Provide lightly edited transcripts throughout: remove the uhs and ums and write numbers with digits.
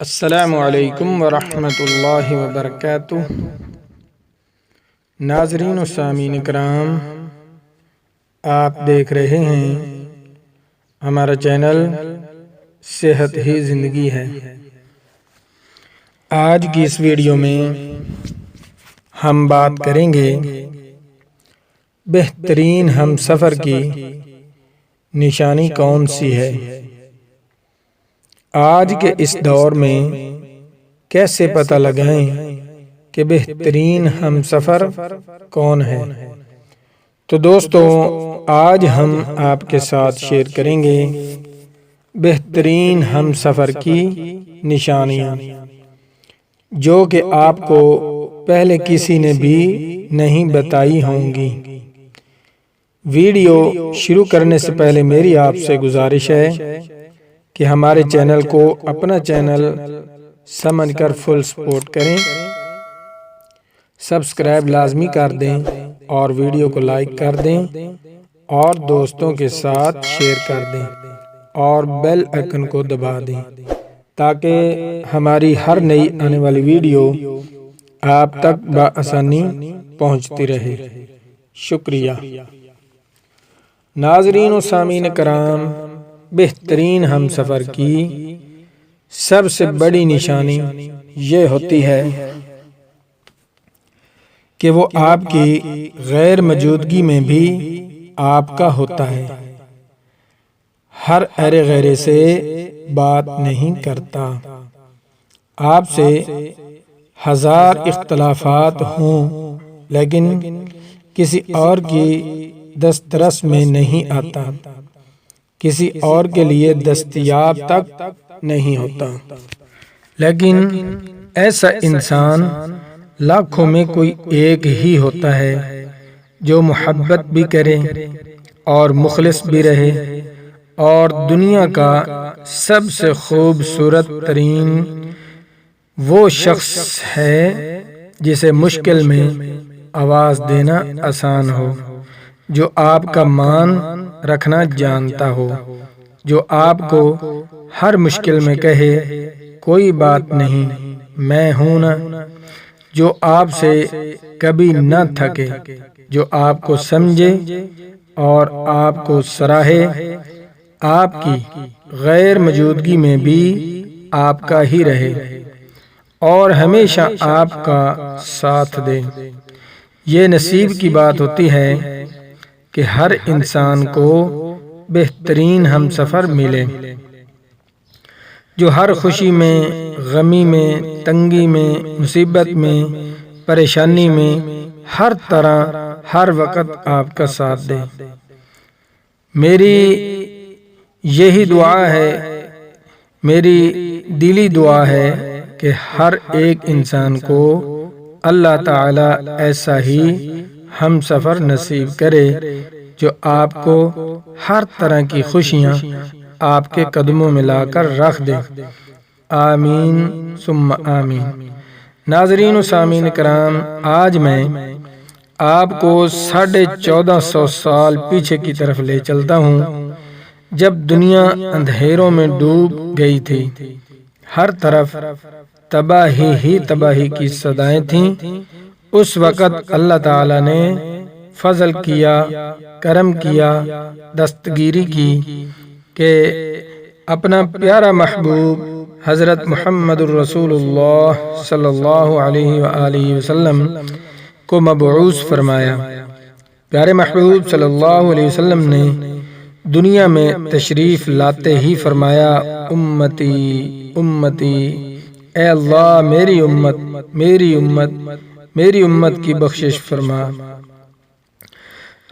السلام علیکم ورحمۃ اللہ وبرکاتہ۔ ناظرین و سامعین کرام، آپ دیکھ رہے ہیں ہمارا چینل صحت ہی زندگی ہے۔ آج کی اس ویڈیو میں ہم بات کریں گے بہترین ہم سفر کی نشانی کون سی ہے۔ آج کے اس دور میں کیسے پتہ لگائیں کہ بہترین ہم سفر کون ہے؟ تو دوستو، آج ہم آپ کے ساتھ شیئر کریں گے بہترین ہم سفر کی نشانیاں، جو کہ آپ کو پہلے کسی نے بھی نہیں بتائی ہوں گی۔ ویڈیو شروع کرنے سے پہلے میری آپ سے گزارش ہے کہ ہمارے چینل کو اپنا چینل سمجھ کر فل سپورٹ کریں، سبسکرائب لازمی کر دیں اور ویڈیو کو لائک کر دیں اور دوستوں کے ساتھ شیئر کر دیں اور بیل آئکن کو دبا دیں تاکہ ہماری ہر نئی آنے والی ویڈیو آپ تک بآسانی پہنچتی رہے۔ شکریہ۔ ناظرین و سامعین کرام، بہترین ہم سفر کی سب سے بڑی نشانی یہ ہوتی ہے کہ وہ آپ کی غیر موجودگی میں بھی آپ کا ہوتا ہے، ہر ارے غیرے سے بات نہیں کرتا، آپ سے ہزار اختلافات ہوں لیکن کسی اور کی دسترس میں نہیں آتا، کسی اور کے لیے دستیاب تک نہیں ہوتا، لیکن ایسا انسان لاکھوں میں کوئی ایک ہی ہوتا ہے جو محبت بھی کرے اور مخلص بھی رہے، اور دنیا کا سب سے خوبصورت ترین وہ شخص ہے جسے مشکل میں آواز دینا آسان ہو، جو آپ کا مان رکھنا جانتا ہو، جو آپ کو ہر مشکل میں کہے کوئی بات نہیں، میں ہوں نا، جو آپ سے کبھی نہ تھکے، جو آپ کو سمجھے اور آپ کو سراہے، آپ کی غیر موجودگی میں بھی آپ کا ہی رہے اور ہمیشہ آپ کا ساتھ دے۔ یہ نصیب کی بات ہوتی ہے کہ ہر انسان کو بہترین ہم سفر ملے، جو ہر خوشی میں، غمی میں، تنگی میں، مصیبت میں، پریشانی میں، ہر طرح ہر وقت آپ کا ساتھ دے۔ میری یہی دعا ہے، میری دلی دعا ہے کہ ہر ایک انسان کو اللہ تعالی ایسا ہی ہم سفر نصیب کرے جو آپ کو ہر طرح کی خوشیاں آپ کے قدموں میں لا کر رکھ دے۔ آمین ثم آمین۔ ناظرین و سامعین کرام، آج میں آپ کو 1450 سال پیچھے کی طرف لے چلتا ہوں، جب دنیا اندھیروں میں ڈوب گئی تھی، ہر طرف تباہی ہی تباہی کی صدائیں تھیں۔ اس وقت اللہ تعالی نے فضل کیا، کرم کیا، دستگیری کی کہ اپنا پیارا محبوب حضرت محمد الرسول اللہ صلی اللہ علیہ وآلہ وسلم کو مبعوث فرمایا۔ پیارے محبوب صلی اللہ علیہ وسلم نے دنیا میں تشریف لاتے ہی فرمایا، امتی امتی، اے اللہ میری امت، میری امت، میری امت کی بخشش فرما۔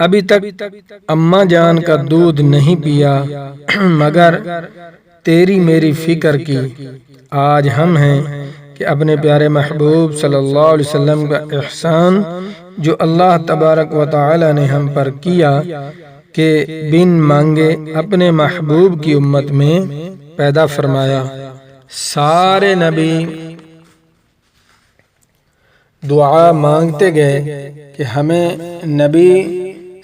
ابھی تک اماں جان کا دودھ نہیں پیا مگر تیری میری فکر کی۔ آج ہم ہیں کہ اپنے پیارے محبوب صلی اللہ علیہ وسلم کا احسان جو اللہ تبارک و تعالی نے ہم پر کیا کہ بن مانگے اپنے محبوب کی امت میں پیدا فرمایا۔ سارے نبی دعا مانگتے گئے کہ ہمیں نبی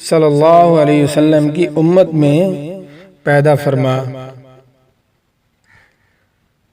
صلی اللہ علیہ وسلم کی امت میں پیدا فرما۔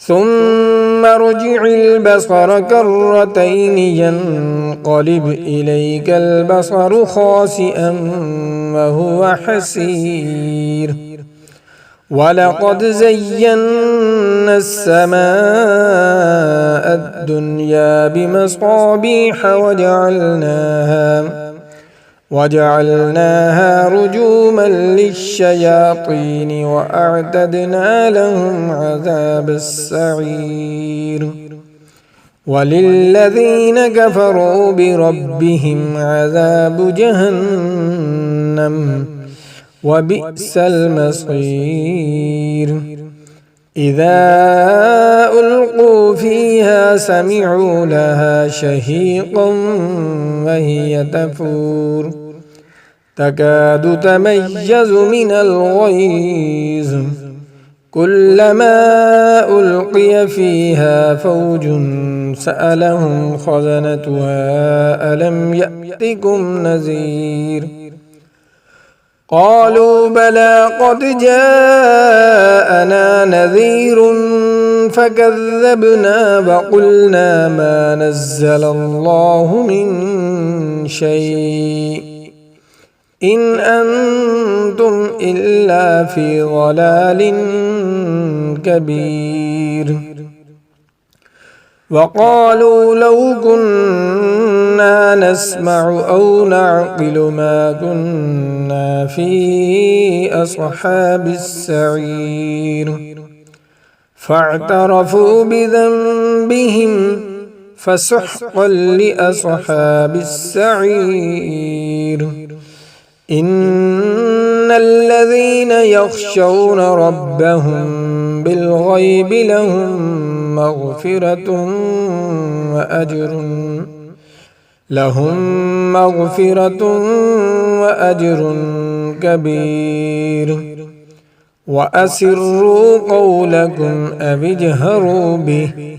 ثم ارجع البصر كرتين ينقلب إليك البصر خاسئا وهو حسير ولقد زينا السماء الدنيا بمصابيح وجعلناها رجوما للشياطين وأعتدنا لهم عذاب السعير وللذين كفروا بربهم عذاب جهنم وبئس المصير إذا ألقوا فيها سمعوا لها شهيقا وهي تفور تكاد تميز من الغيظ كلما ألقي فيها فوج سألهم خزنتها ألم يأتكم نذير قالوا بلى قد جاءنا نذير فكذبنا وقلنا ما نزل الله من شيء إن أنتم إلا في ضلال كبير وقالوا لو كنا نسمع أو نعقل ما كنا في أصحاب السعير فاعترفوا بذنبهم فسحقا لأصحاب السعير إن الذين يخشون ربهم بالغيب لهم مغفرة وأجر كبير وأسروا قولكم أو اجهروا به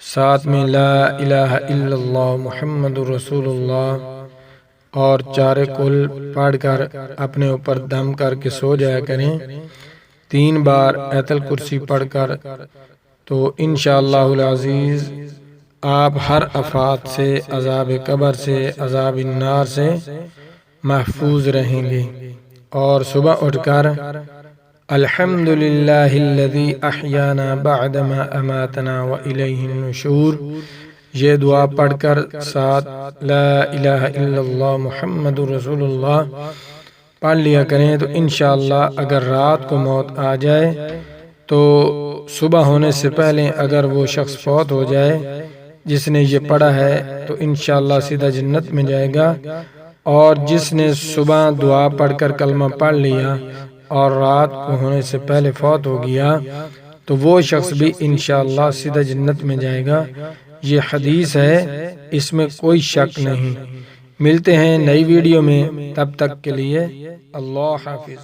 ساتھ میں لا الہ الا اللہ محمد رسول اللہ اور چارے کل پڑھ کر اپنے اوپر دم کر کے سو جایا کریں۔ 3 بار آیت الکرسی پڑھ کر تو انشاءاللہ العزیز آپ ہر آفات سے، عذاب قبر سے، عذاب النار سے محفوظ رہیں گے۔ اور صبح اٹھ کر الحمدللہ الذی احیانا بعدما اماتنا والیہ النشور یہ دعا پڑھ کر ساتھ لا الہ الا اللہ محمد رسول اللہ پڑھ لیا کریں تو انشاءاللہ اگر رات کو موت آ جائے تو صبح ہونے سے پہلے اگر وہ شخص فوت ہو جائے جس نے یہ پڑھا ہے تو انشاءاللہ سیدھا جنت میں جائے گا، اور جس نے صبح دعا پڑھ کر کلمہ پڑھ لیا اور رات کو ہونے سے پہلے فوت ہو گیا تو وہ شخص بھی انشاءاللہ سیدھا جنت میں جائے گا۔ یہ حدیث ہے، اس میں کوئی شک نہیں۔ ملتے ہیں نئی ویڈیو میں، تب تک کے لیے اللہ حافظ۔